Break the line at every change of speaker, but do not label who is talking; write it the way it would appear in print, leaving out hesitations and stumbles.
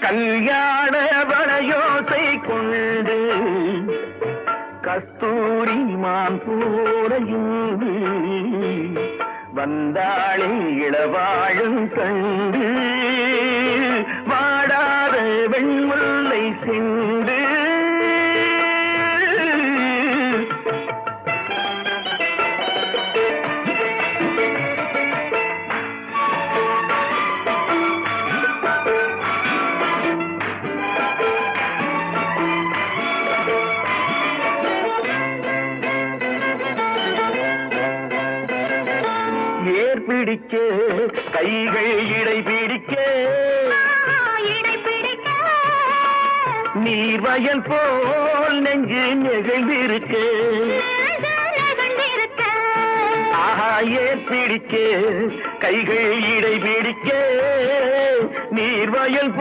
கல்யாண வளையோசை கொண்டு கஸ்தூரி மான் போரையுண்டு வந்தாளே இளவாழும் கண்டு வாடாத வெண்முல்லை சென்று பிடிக்க கைகள் இடை பிடிக்க நீர் வயல் போல் நெஞ்சு நெகிழ்ந்திருக்க ஆஹா ஏர் பிடிக்க கைகள் இடை பிடிக்க நீர் வயல்